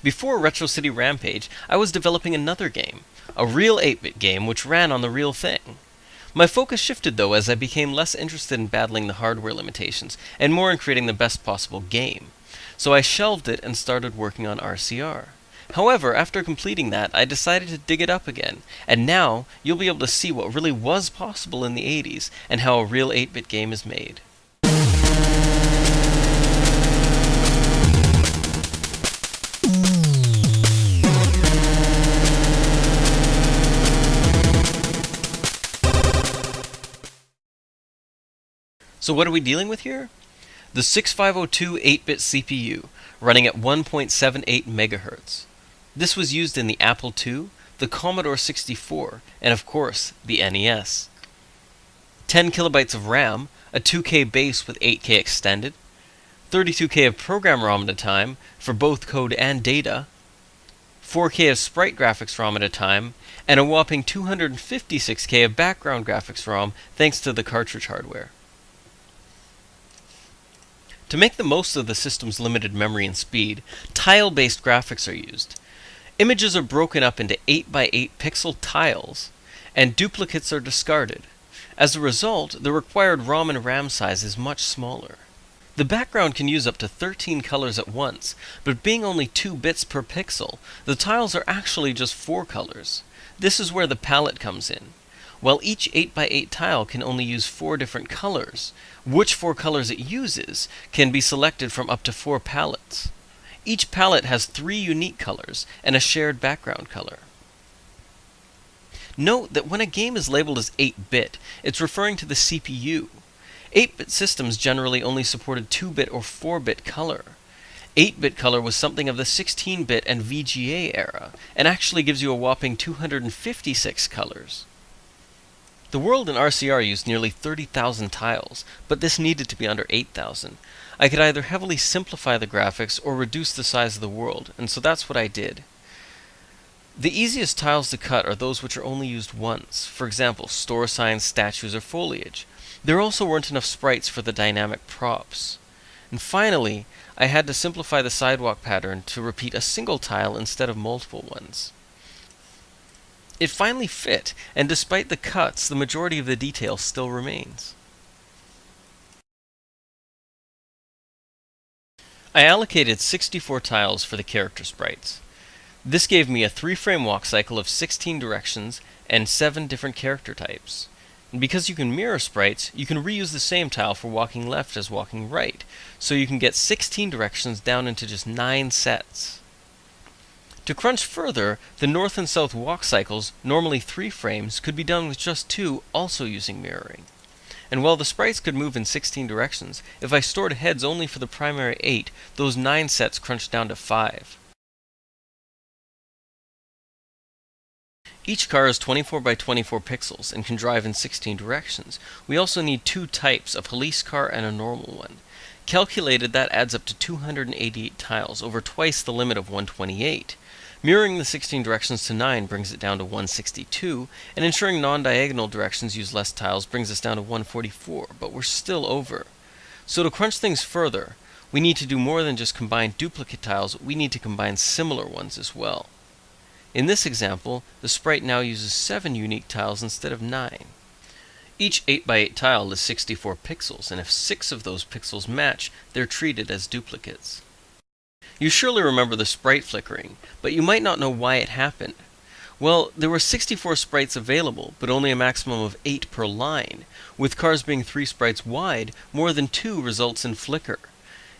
Before Retro City Rampage, I was developing another game, a real 8-bit game which ran on the real thing. My focus shifted though as I became less interested in battling the hardware limitations and more in creating the best possible game. So I shelved it and started working on RCR. However, after completing that, I decided to dig it up again, and now you'll be able to see what really was possible in the 80s and how a real 8-bit game is made. So what are we dealing with here? The 6502 8-bit CPU, running at 1.78 MHz. This was used in the Apple II, the Commodore 64, and of course, the NES. 10 kilobytes of RAM, a 2K base with 8K extended, 32K of program ROM at a time for both code and data, 4K of sprite graphics ROM at a time, and a whopping 256K of background graphics ROM thanks to the cartridge hardware. To make the most of the system's limited memory and speed, tile-based graphics are used. Images are broken up into 8x8 pixel tiles, and duplicates are discarded. As a result, the required ROM and RAM size is much smaller. The background can use up to 13 colors at once, but being only 2 bits per pixel, the tiles are actually just 4 colors. This is where the palette comes in. While each 8x8 tile can only use 4 different colors, which 4 colors it uses can be selected from up to 4 palettes. Each palette has 3 unique colors and a shared background color. Note that when a game is labeled as 8-bit, it's referring to the CPU. 8-bit systems generally only supported 2-bit or 4-bit color. 8-bit color was something of the 16-bit and VGA era, and actually gives you a whopping 256 colors. The world in RCR used nearly 30,000 tiles, but this needed to be under 8,000. I could either heavily simplify the graphics or reduce the size of the world, and so that's what I did. The easiest tiles to cut are those which are only used once, for example, store signs, statues, or foliage. There also weren't enough sprites for the dynamic props. And finally, I had to simplify the sidewalk pattern to repeat a single tile instead of multiple ones. It finally fit, and despite the cuts, the majority of the detail still remains. I allocated 64 tiles for the character sprites. This gave me a 3-frame walk cycle of 16 directions and 7 different character types. And because you can mirror sprites, you can reuse the same tile for walking left as walking right, so you can get 16 directions down into just 9 sets. To crunch further, the north and south walk cycles, normally 3 frames, could be done with just 2, also using mirroring. And while the sprites could move in 16 directions, if I stored heads only for the primary 8, those 9 sets crunched down to 5. Each car is 24 by 24 pixels and can drive in 16 directions. We also need 2 types, a police car and a normal one. Calculated, that adds up to 288 tiles, over twice the limit of 128. Mirroring the 16 directions to 9 brings it down to 162, and ensuring non-diagonal directions use less tiles brings us down to 144, but we're still over. So to crunch things further, we need to do more than just combine duplicate tiles, we need to combine similar ones as well. In this example, the sprite now uses 7 unique tiles instead of 9. Each 8x8 tile is 64 pixels, and if 6 of those pixels match, they're treated as duplicates. You surely remember the sprite flickering, but you might not know why it happened. Well, there were 64 sprites available, but only a maximum of 8 per line. With cars being 3 sprites wide, more than 2 results in flicker.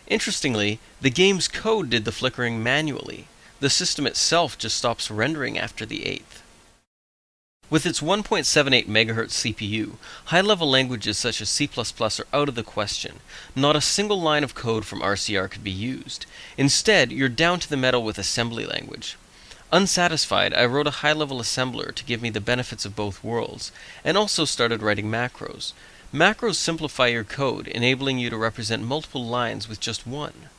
Interestingly, the game's code did the flickering manually. The system itself just stops rendering after the 8th. With its 1.78 MHz CPU, high-level languages such as C++ are out of the question. Not a single line of code from RCR could be used. Instead, you're down to the metal with assembly language. Unsatisfied, I wrote a high-level assembler to give me the benefits of both worlds, and also started writing macros. Macros simplify your code, enabling you to represent multiple lines with just one.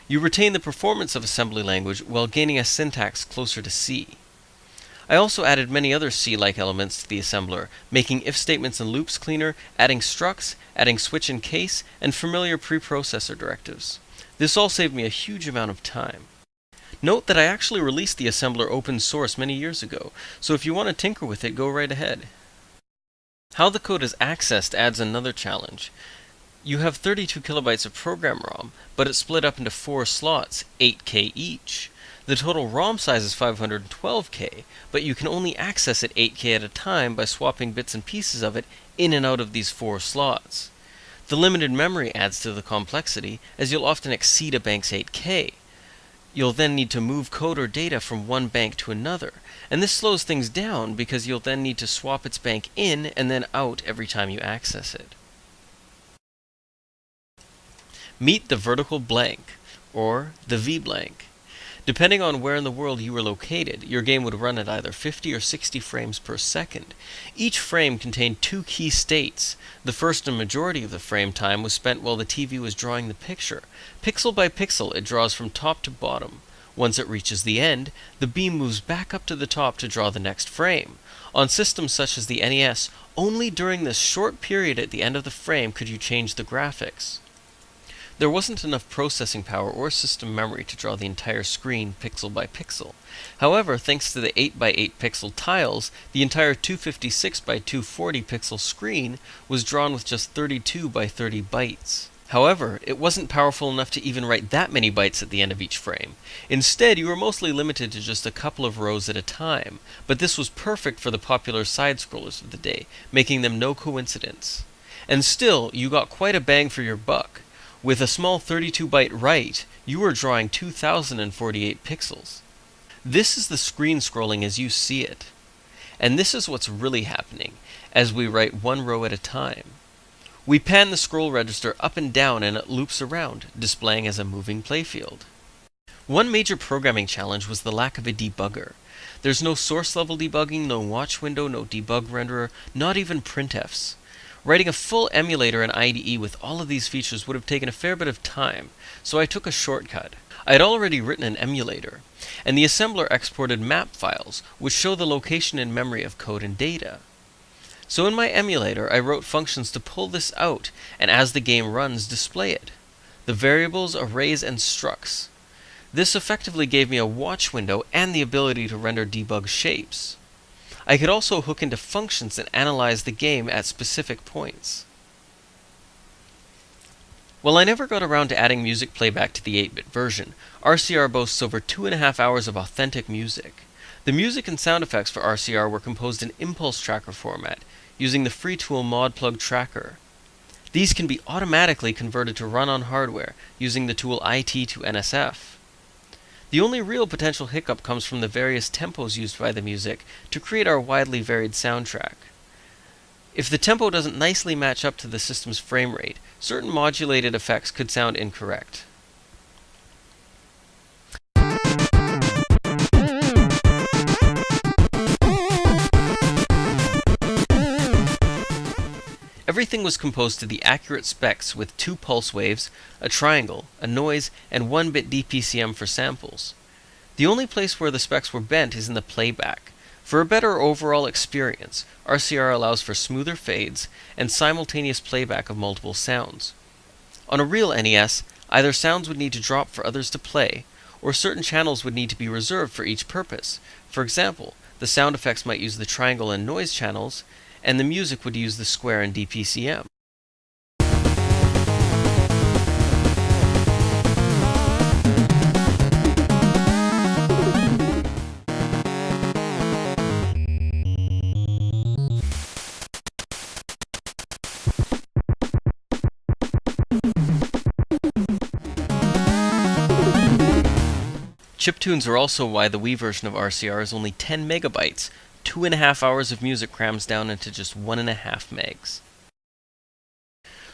You retain the performance of assembly language while gaining a syntax closer to C. I also added many other C-like elements to the assembler, making if statements and loops cleaner, adding structs, adding switch and case, and familiar preprocessor directives. This all saved me a huge amount of time. Note that I actually released the assembler open source many years ago, so if you want to tinker with it, go right ahead. How the code is accessed adds another challenge. You have 32 kilobytes of program ROM, but it's split up into 4 slots, 8K each. The total ROM size is 512K, but you can only access it 8K at a time by swapping bits and pieces of it in and out of these 4 slots. The limited memory adds to the complexity, as you'll often exceed a bank's 8K. You'll then need to move code or data from one bank to another, and this slows things down because you'll then need to swap its bank in and then out every time you access it. Meet the vertical blank, or the V-blank. Depending on where in the world you were located, your game would run at either 50 or 60 frames per second. Each frame contained 2 key states. The first and majority of the frame time was spent while the TV was drawing the picture. Pixel by pixel, it draws from top to bottom. Once it reaches the end, the beam moves back up to the top to draw the next frame. On systems such as the NES, only during this short period at the end of the frame could you change the graphics. There wasn't enough processing power or system memory to draw the entire screen pixel by pixel. However, thanks to the 8 by 8 pixel tiles, the entire 256 by 240 pixel screen was drawn with just 32 by 30 bytes. However, it wasn't powerful enough to even write that many bytes at the end of each frame. Instead, you were mostly limited to just a couple of rows at a time, but this was perfect for the popular side-scrollers of the day, making them no coincidence. And still, you got quite a bang for your buck. With a small 32-byte write, you were drawing 2048 pixels. This is the screen scrolling as you see it. And this is what's really happening, as we write one row at a time. We pan the scroll register up and down and it loops around, displaying as a moving playfield. One major programming challenge was the lack of a debugger. There's no source-level debugging, no watch window, no debug renderer, not even printfs. Writing a full emulator and IDE with all of these features would have taken a fair bit of time, so I took a shortcut. I had already written an emulator, and the assembler exported map files, which show the location in memory of code and data. So in my emulator, I wrote functions to pull this out, and as the game runs, display it. The variables, arrays, and structs. This effectively gave me a watch window and the ability to render debug shapes. I could also hook into functions and analyze the game at specific points. While I never got around to adding music playback to the 8-bit version, RCR boasts over 2.5 hours of authentic music. The music and sound effects for RCR were composed in impulse tracker format, using the free tool ModPlug Tracker. These can be automatically converted to run on hardware, using the tool IT to NSF. The only real potential hiccup comes from the various tempos used by the music to create our widely varied soundtrack. If the tempo doesn't nicely match up to the system's frame rate, certain modulated effects could sound incorrect. Everything was composed to the accurate specs with 2 pulse waves, a triangle, a noise, and 1-bit DPCM for samples. The only place where the specs were bent is in the playback. For a better overall experience, RCR allows for smoother fades and simultaneous playback of multiple sounds. On a real NES, either sounds would need to drop for others to play, or certain channels would need to be reserved for each purpose. For example, the sound effects might use the triangle and noise channels, and the music would use the square and DPCM. Chiptunes are also why the Wii version of RCR is only 10 megabytes, 2.5 hours of music crams down into just 1.5 megs.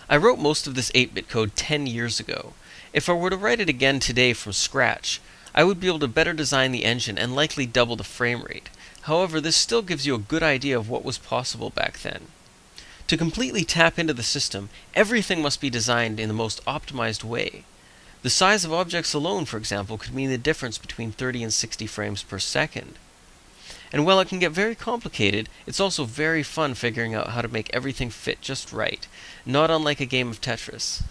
I wrote most of this 8-bit code 10 years ago. If I were to write it again today from scratch, I would be able to better design the engine and likely double the frame rate. However, this still gives you a good idea of what was possible back then. To completely tap into the system, everything must be designed in the most optimized way. The size of objects alone, for example, could mean the difference between 30 and 60 frames per second. And while it can get very complicated, it's also very fun figuring out how to make everything fit just right, not unlike a game of Tetris.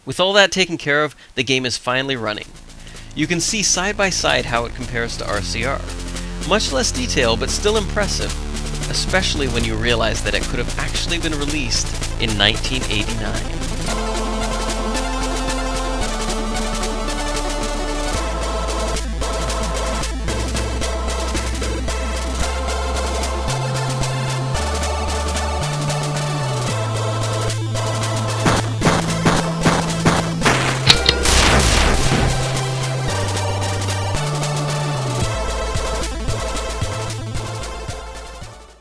With all that taken care of, the game is finally running. You can see side by side how it compares to RCR. Much less detail, but still impressive, especially when you realize that it could have actually been released in 1989.